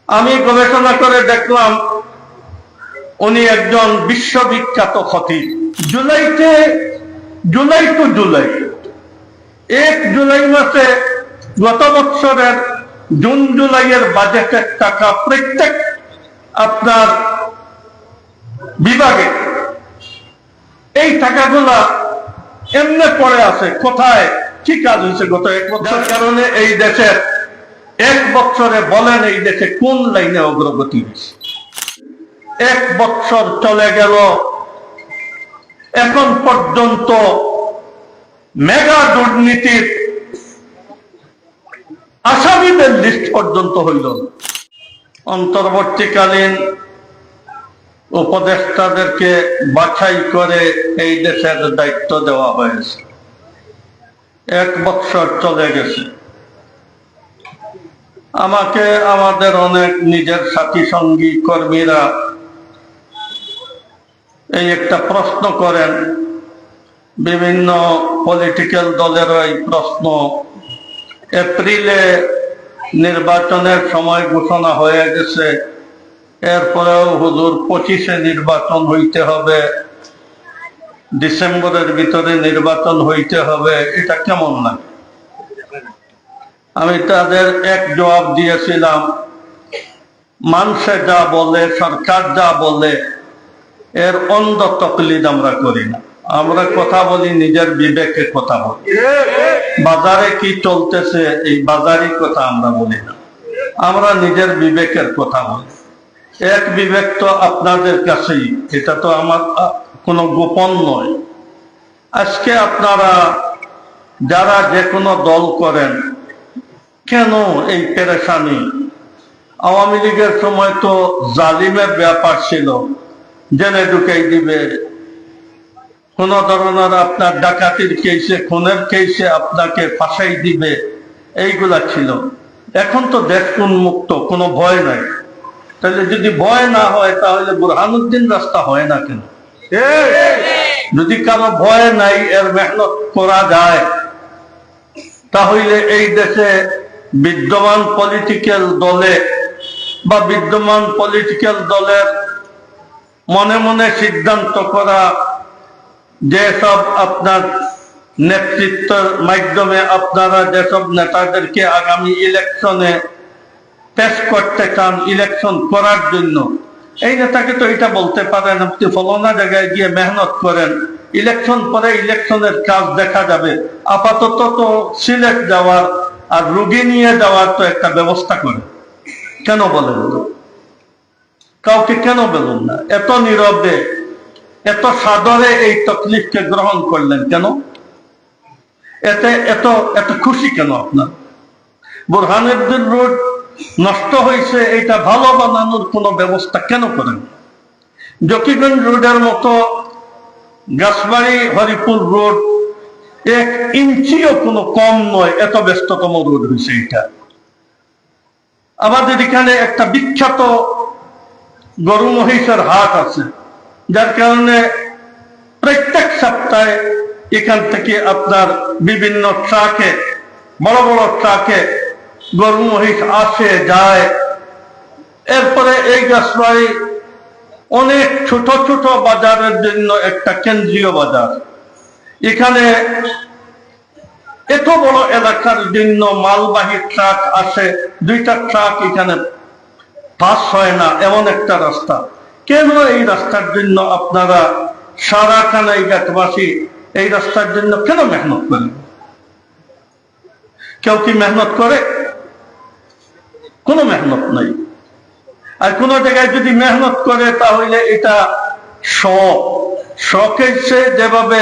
আমি গবেষণা করে দেখলাম উনি একজন বিশ্ববিখ্যাত খতিব। জুলাই টু জুলাই 1 জুলাই মাসে গত বছরের জুন জুলাইয়ের বাজেটের টাকা প্রত্যেক আপনার বিভাগে এই টাকাগুলা এমনি পড়ে আছে, কোথায় কি কাজ হয়েছে গত 1 বছর? কারণে এই দেশের 1 বছরে বলেন এই দেশে কোন লাইনে অগ্রগতি হয়েছে? 1 বছর চলে গেল, এখন পর্যন্ত মেগা দুর্নীতির আসামিদের লিস্ট পর্যন্ত হইল না। অন্তর্বর্তীকালীন উপদেষ্টাদেরকে বাছাই করে এই দেশের দায়িত্ব দেওয়া হয়েছে। 1 বছর চলে গেছে। আমাকে আমাদের অনেক নিজের সাথী সঙ্গী কর্মীরা এই একটা প্রশ্ন করেন, বিভিন্ন পলিটিক্যাল দলের এই প্রশ্ন। এপ্রিলে নির্বাচনের সময় ঘোষণা হয়ে গেছে, এরপরেও হুজুর 25-এ নির্বাচন হইতে হবে, ডিসেম্বরের ভিতরে নির্বাচন হইতে হবে, এটা কেমন লাগে? আমি তাদের এক জবাব দিয়েছিলাম, মানুষে যা বলে, সরকার যা বলে, এর অন্ধ তকলিদ আমরা করি না। আমরা কথা বলি নিজের বিবেকে কথা বলি। বাজারে কি চলতেছে এই বাজারি কথা আমরা বলি না, আমরা নিজের বিবেকের কথা বলি। এক বিবেক তো আপনাদের কাছেই, এটা তো আমার কোনো গোপন নয়। আজকে আপনারা যারা যে কোনো দল করেন, কেন এই পেরেশানি? আওয়ামী লীগের সময় তো জালিমের ব্যাপার ছিল, জেনে ঢুকাই দিবে, কোন ধরনের আপনার ডাকাতির কেসে, খুনের কেসে আপনাকে ফাঁসাই দিবে, এইগুলা ছিল। এখন তো দেশ উন্মুক্ত, কোনো ভয় নাই। তাহলে যদি ভয় না হয় তাহলে বুরহানুদ্দিন রাস্তা হয় না কেন? যদি কারো ভয় নাই, এর মেহনত করা যায়, তাহলে এই দেশে বিদ্যমান পলিটিক্যাল দলে বা বিদ্যমান পলিটিক্যাল দলের মনে মনে সিদ্ধান্ত করা, যেসব আপনার নেতৃত্বের মাধ্যমে আপনারা যেসব নেতাদেরকে আগামী ইলেকশনে পেশ করতে চান, ইলেকশন করার জন্য, এই নেতাকে তো এটা বলতে পারেন আপনি ফলানা জায়গায় গিয়ে মেহনত করেন, ইলেকশন পরে ইলেকশনের কাজ দেখা যাবে। আপাতত তো সিলেট যাওয়ার আর রুগী নিয়ে যাওয়ার তো একটা ব্যবস্থা করে। কেন বলেন তো? কাউকে কেন বলুন না? এত নীরবে, এত সাদরে এই তকলিফকে গ্রহণ করলেন কেন? এতে এত এত খুশি কেন আপনার? বুরহানুদ্দিন রোড নষ্ট হয়েছে, এটা ভালো বানানোর কোনো ব্যবস্থা কেন করেন? জকিগঞ্জ রোডের মতো গাছবাড়ি হরিপুর রোড 1 ইঞ্চিও কোনো কম নয়, এত ব্যস্ততম রোড হয়েছে এটা। আমাদের এখানে একটা বিখ্যাত গরু মহিষের হাট আছে, যার কারণে প্রত্যেক সপ্তাহে এখান থেকে আপনার বিভিন্ন ট্রাকে, বড় বড় ট্রাকে গরু মহিষ আসে যায়। এরপরে এই গাছবাড়ি অনেক ছোট ছোট বাজারের জন্য একটা কেন্দ্রীয় বাজার। এখানে এত বড় এলাকার জন্য মালবাহী ট্রাক আসে, 2টা ট্রাক এখানে পাস হয় না, এমন একটা রাস্তা। কেন এই রাস্তার জন্য আপনারা সারা কানাইঘাটবাসী এই রাস্তার জন্য কেন মেহনত করেন? কেউ কি মেহনত করে? কোনো মেহনত নাই। আর কোন জায়গায় যদি মেহনত করে তাহলে এটা শখের সে যেভাবে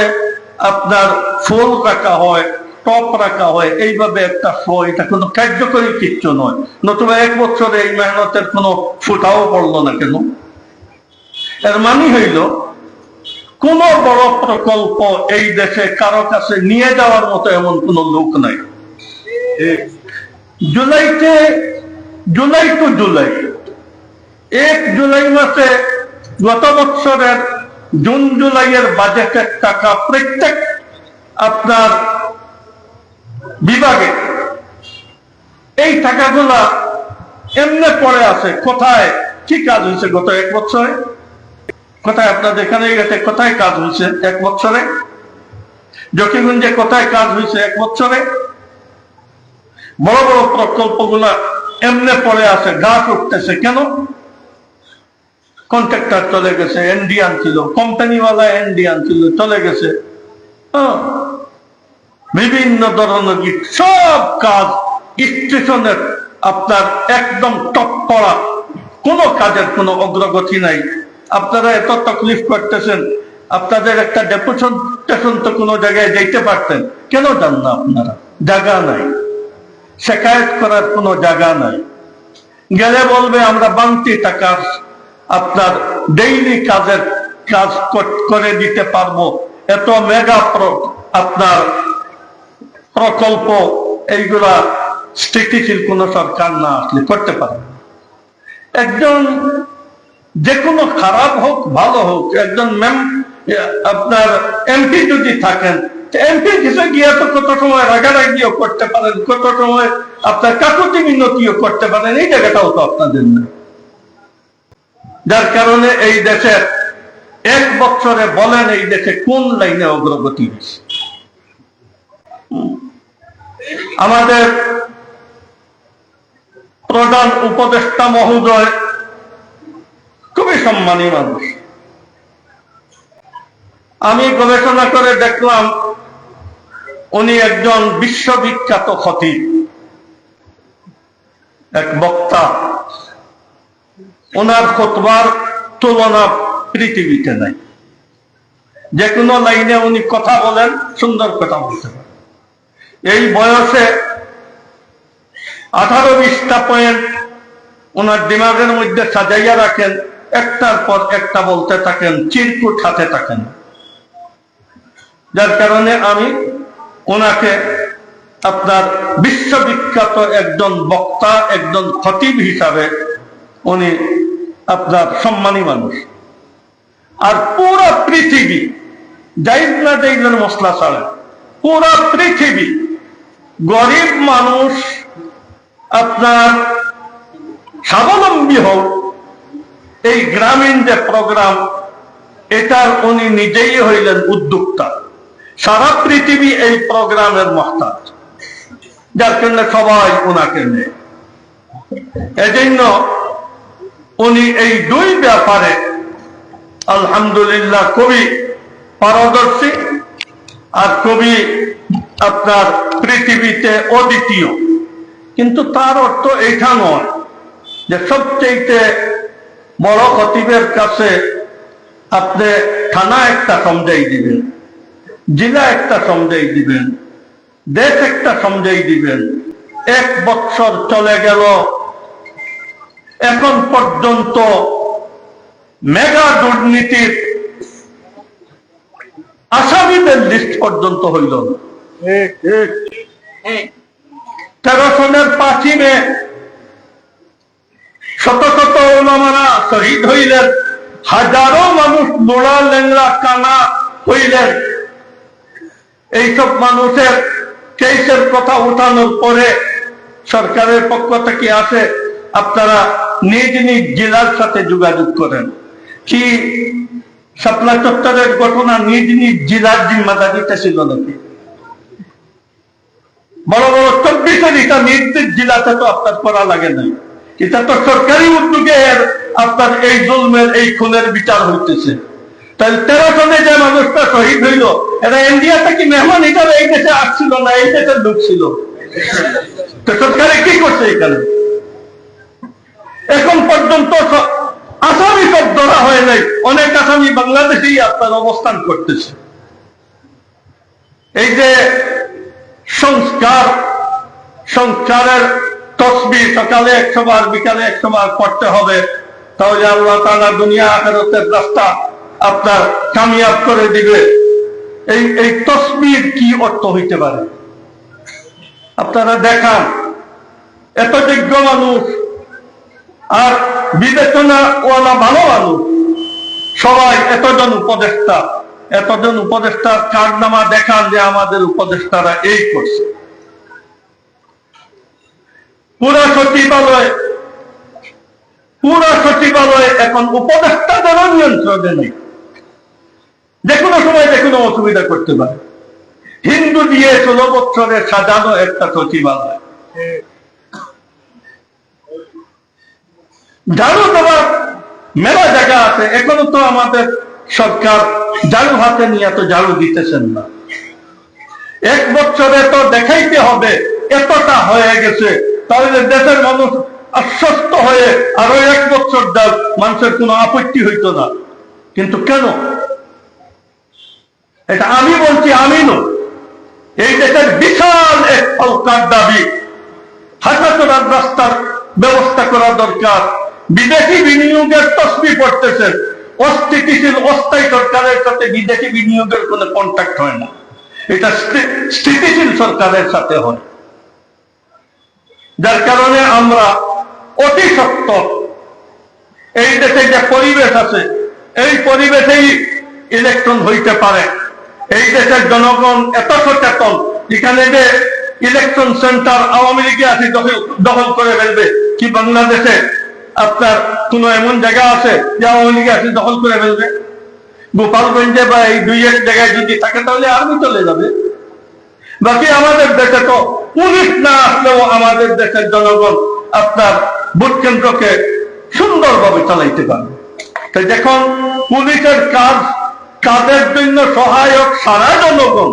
আপনার ফুল রাখা হয়, টপ রাখা হয়, এইভাবে একটা এটা কোনো কার্যকরী কিচ্ছু নয়। নতুবা 1 বছরে এই মেহনতের কোনো ফুটাও পড়লো না কেন? এর মানে হইল কোন বড় প্রকল্প এই দেশে কারো কাছে নিয়ে যাওয়ার মতো এমন কোন লোক নাই। জুলাই টু জুলাই 1 জুলাই মাসে গত বছরের জুন জুলাইয়ের বাজেটের টাকা প্রত্যেক আপনার বিভাগে এই টাকাগুলা এমনি পড়ে আছে। কোথায় কি কাজ হয়েছে গত 1 বছরে? কোথায় আপনাদের এখানে গেছে কোথায় কাজ হয়েছে 1 বছরে? জকিগঞ্জে কোথায় কাজ হয়েছে 1 বছরে? বড় বড় প্রকল্পগুলা এমনি পড়ে আছে, গাছ উঠতেছে কেন? কন্ট্রাক্টর চলে গেছে, ইন্ডিয়ান ছিল, কোম্পানিওয়ালা ইন্ডিয়ান ছিল, চলে গেছে। বিভিন্ন ধরনের সব কাজ স্টেশনের আপনার একদম টপ পড়া, কোন কাজের কোনো অগ্রগতি নাই। আপনারা এত তকলিফ করতেছেন, আপনাদের একটা ডেপুটেশন তো কোনো জায়গায় যাইতে পারতেন, কেন যান না আপনারা? জায়গা নাই, শিকায়ত করার কোনো জায়গা নাই। গেলে বলবে আমরা বাড়তি টাকার আপনার ডেইলি কাজের কাজ করে দিতে পারবো, এত মেগা আপনার প্রকল্প এইগুলা স্থিতিশীল কোন সরকার না আসলে করতে পারে। একজন যে কোনো খারাপ হোক ভালো হোক, একজন আপনার এমপি যদি থাকেন, এমপি হিসেবে গিয়ে তো কত সময় রাগারাগিও করতে পারেন, কত সময় আপনার কাকুতি মিনতিও করতে পারেন, এই জায়গাটাও তো আপনাদের নেই। যার কারণে এই দেশের 1 বছরে বলেন এই দেশে কোন লাইনে অগ্রগতি হয়েছে? আমাদের প্রধান উপদেষ্টা মহোদয় খুবই সম্মানী মানুষ। আমি গবেষণা করে দেখলাম উনি একজন বিশ্ববিখ্যাত খতিব, এক বক্তা। ওনার খুতবার তুলনা পৃথিবীতে নাই। যে কোনো লাইনে উনি কথা বলেন, সুন্দর কথা বলতে পারেন। এই বয়সে 18-20টা পয়েন্ট ওনার দিমাগের মধ্যে সাজাইয়া রাখেন, একটার পর একটা বলতে থাকেন, চিরকুট হাতে থাকেন। যার কারণে আমি ওনাকে আপনার বিশ্ববিখ্যাত একজন বক্তা, একজন খতিব হিসাবে উনি আপনার সম্মানী মানুষ। আর পুরো পৃথিবী জাইজ না জাইজের মশলা ছাড়া পুরো পৃথিবী গরিব মানুষ আপনার স্বাবলম্বী হোক, এই গ্রামীণ যে প্রোগ্রাম, এটার উনি নিজেই হইলেন উদ্যোক্তা। সারা পৃথিবী এই প্রোগ্রামের মহতাজ, যার জন্য সবাই ওনাকে নেয়। এজন্য উনি এই 2 ব্যাপারে আলহামদুলিল্লাহ খুবই পারদর্শী আর খুবই আপনার পৃথিবীতে অদ্বিতীয়। কিন্তু তার অর্থ এইটা নয় যে সবচেয়ে বড় খতিবের কাছে আপনি থানা একটা সমঝাই দিবেন, জেলা একটা সমঝাই দিবেন, দেশ একটা সমঝাই দিবেন। 1 বছর চলে গেল, এখন পর্যন্ত মেগা দুর্নীতির আসামিদের লিস্ট পর্যন্ত হইল না। 13 সনের 5ই মে শত শত ওলামারা শহীদ হইলেন, হাজারো মানুষ লোড়া লেংড়া কানা হইলেন। এইসব মানুষের কেসের কথা উঠানোর পরে সরকারের পক্ষ থেকে আসে আপনারা নিজ নিজ জেলার সাথে যোগাযোগ করেন। কি শাপলা চত্বরের ঘটনা নিজ নিজ জেলার জিম্মাদারিতে ছিল নাকি? বড় বড় 24-টা নিজ নিজ জেলাতে তো আপনার করা লাগে নাই। এটা তো সরকারি উদ্যোগে আপনার এই জুলমের, এই খুনের বিচার হইতেছে। তাহলে 13 সনে যে মানুষটা শহীদ হইল, এরা ইন্ডিয়া থেকে মেহমান হিসাবে এই দেশে আসছিল না, এই দেশের লোক ছিল। তো সরকারে কি করছে এখানে? এখন পর্যন্ত আসামি সব ধরা হয় নাই, অনেক আসামি বাংলাদেশেই আপনার অবস্থান করতেছে। এই যে সংস্কারের তসবিহ সকালে 100 বার বিকালে 100 বার পড়তে হবে, তাহলে আল্লাহ তাআলা দুনিয়া আখিরাতের রাস্তা আপনার কামিয়াব করে দিবে। এই তসবির কি অর্থ হইতে পারে? আপনারা দেখান, এত যোগ্য মানুষ আর বিবেচনাওয়ালা ভালো মানুষ সবাই, এতজন উপদেষ্টার কারনামা দেখান যে আমাদের উপদেষ্টারা এই করছে। পুরা সচিবালয় মন্ত্রণালয় এখন উপদেষ্টাদেরও নিয়ন্ত্রণে নেই, যে কোনো সময় যে কোনো অসুবিধা করতে পারে। হিন্দু দিয়ে 16 বছরে সাজানো একটা সচিবালয়, ঝাড়ু দেওয়ার মেলা জায়গা আছে, এখনো তো আমাদের সরকার ঝাড়ু হাতে নিয়ে তো ঝাড়ু দিতেছেন না। 1 বছরে তো দেখাইতে হবে এতটা হয়ে গেছে, তাহলে দেশের মানুষ আশ্বস্ত হয়ে আরো 1 বছর যাক, মানুষের কোনো আপত্তি হইতো না। কিন্তু কেন? এটা আমি বলছি, আমি নয়, এই দেশের বিশাল এক সরকার দাবি হাঁটা চলার রাস্তার ব্যবস্থা করা দরকার। বিদেশি বিনিয়োগের তসবি পড়তেছেন, অস্থিতিশীল অস্থায়ী সরকারের সাথে বিদেশি বিনিয়োগের কোনো কন্ট্যাক্ট হয় না, এটা স্থিতিশীল সরকারের সাথে হয়। যার কারণে আমরা অতি সত্ত্বর এই দেশে যে পরিবেশ আছে, এই পরিবেশেই ইলেকশন হইতে পারে। এই দেশের জনগণ এত সচেতন, এখানে যে ইলেকশন সেন্টার আওয়ামী লীগে আছে দখল করে ফেলবে, কি বাংলাদেশে আপনার কোন এমন জায়গা আছে যে আওয়ামী লীগে আছে দখল করে ফেলবে? গোপালগঞ্জে বা এই 2-1 জায়গায় যদি থাকে তাহলে আর্মি চলে যাবে। বাকি আমাদের দেশে তো পুলিশ না আসলেও আমাদের দেশের জনগণ আপনার ভোট কেন্দ্রকে সুন্দরভাবে চালাইতে পারবে। তো যখন পুলিশের কাজের জন্য সহায়ক সারা জনগণ,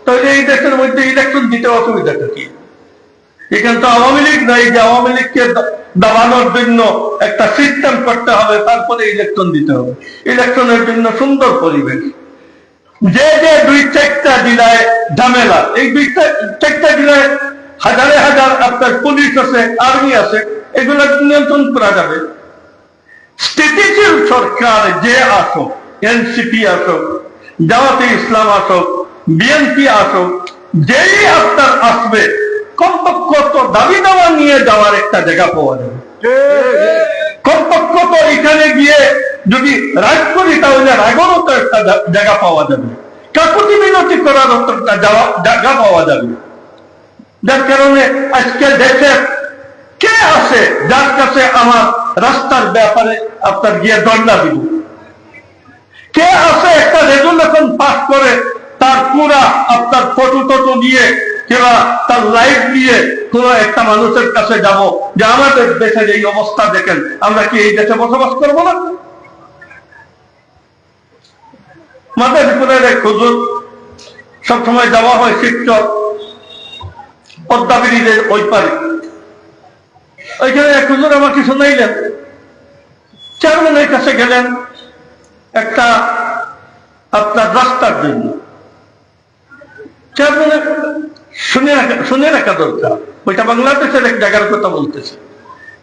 তাহলে এই দেশের মধ্যে ইলেকশন দিতে অসুবিধাটা কি? এখানে তো আওয়ামী লীগ নাই যে আওয়ামী লীগকে দাবানোর জন্য একটা সিস্টেম করতে হবে, তারপরে ইলেকশন দিতে হবে। ইলেকশনের জন্য সুন্দর পরিবেশ। যে 2-4টা জেলায় ঝামেলা, এই 2-4টা জেলায় হাজারে হাজার আপনার পুলিশ আছে, আর্মি আছে, এগুলো নিয়ন্ত্রণ করা যাবে। স্থিতিশীল সরকার যে আসুক, এনসিপি আসুক, জামাতে ইসলাম আসুক, বিএনপি আসুক, যেই আপনার আসবে, কমপক্ষ তো দাবি দাওয়া নিয়ে যাওয়ার একটা জায়গা পাওয়া যাবে। কমপক্ষ তো এখানে গিয়ে যদি রাগ করি তাহলে রাগেরও তো একটা জায়গা পাওয়া যাবে, কাকুতি মিনতি করার একটা জায়গা পাওয়া যাবে। যার কারণে আজকে দেশের কে আছে যার কাছে আমার রাস্তার ব্যাপারে আপনার গিয়ে দণ্ডা দিব? কে আছে একটা রেজুলেশন পাস করে তার পুরা আপনার ফটো টটো দিয়ে কিংবা তার লাইফ দিয়ে কোন একটা মানুষের কাছে যাব যে আমাদের দেশের এই অবস্থা দেখেন, আমরা কি এই দেশে বসবাস করবো না? মাদারীপুরের এক হুজুর, সবসময় যাওয়া হয় শিবচর পদ্মা ব্রিজের ওই পারে, ওইখানে এক হুজুর আমাকে শোনাইলেন, চেয়ারম্যানের কাছে গেলেন একটা আপনার রাস্তার জন্য। চেয়ারম্যানের শুনে রাখা দরকার, ওইটা বাংলাদেশের এক জায়গার কথা বলতেছে।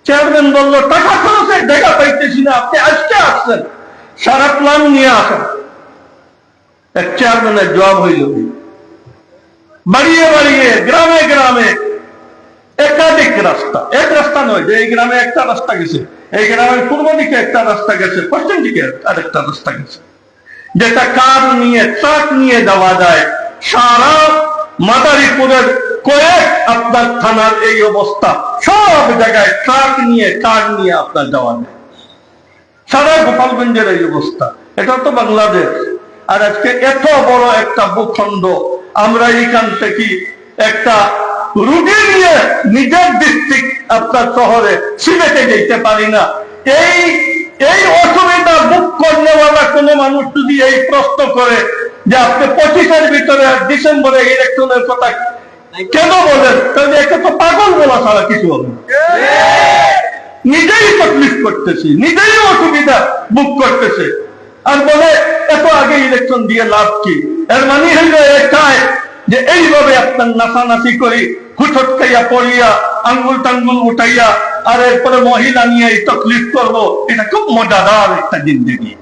চেয়ারম্যান বলল, টাকা খরচের জায়গা পাইতেছি না, আপনি আজকে আসছেন, সারা প্ল্যান নিয়ে আসেন। এক চেয়ারম্যানের জবাব হইল, বাড়িয়ে বাড়িয়ে গ্রামে গ্রামে একাধিক রাস্তা, এক রাস্তা নয় যে এই গ্রামে একটা রাস্তা গেছে, এই গ্রামের পূর্ব দিকে একটা রাস্তা গেছে, পশ্চিম দিকে আরেকটা রাস্তা গেছে, যেটা কার নিয়ে ট্রাক নিয়ে যাওয়া যায়। সারা মাদারীপুরের কয়েক আপনার থানার এই অবস্থা, সব জায়গায় ট্রাক নিয়ে কার নিয়ে আপনার যাওয়া যায়। সারা গোপালগঞ্জের এই অবস্থা, এটা তো বাংলাদেশ। আর আজকে এত বড় একটা ভূখণ্ড, আমরা এখান থেকে একটা রুগী নিয়ে নিজের ডিস্ট্রিক্ট আপনার শহরে সিলেটে যেতে পারি না। এই অসুবিধা বুক করলেওয়ালা কোন মানুষ যদি এই প্রশ্ন করে যে আপনি 25-এর ভিতরে ডিসেম্বরে ইলেকশনের কথা কেন বলেন, তাহলে এটা তো পাগল বলা ছাড়া কিছু হবে না। নিজেই তকলিফ করতেছি, নিজেই অসুবিধা বুক করতেছে, আর বলে এত আগে ইলেকশন দিয়ে লাভ কি? এর মানে হইল এটাই যে এইভাবে আপনার নাচানাচি করি, হুটকাইয়া পড়িয়া আঙ্গুল টাঙ্গুল উঠাইয়া আর এরপরে মহিলা নিয়ে তকলিফ করবো, এটা খুব মজাদার একটা জিন্দগি।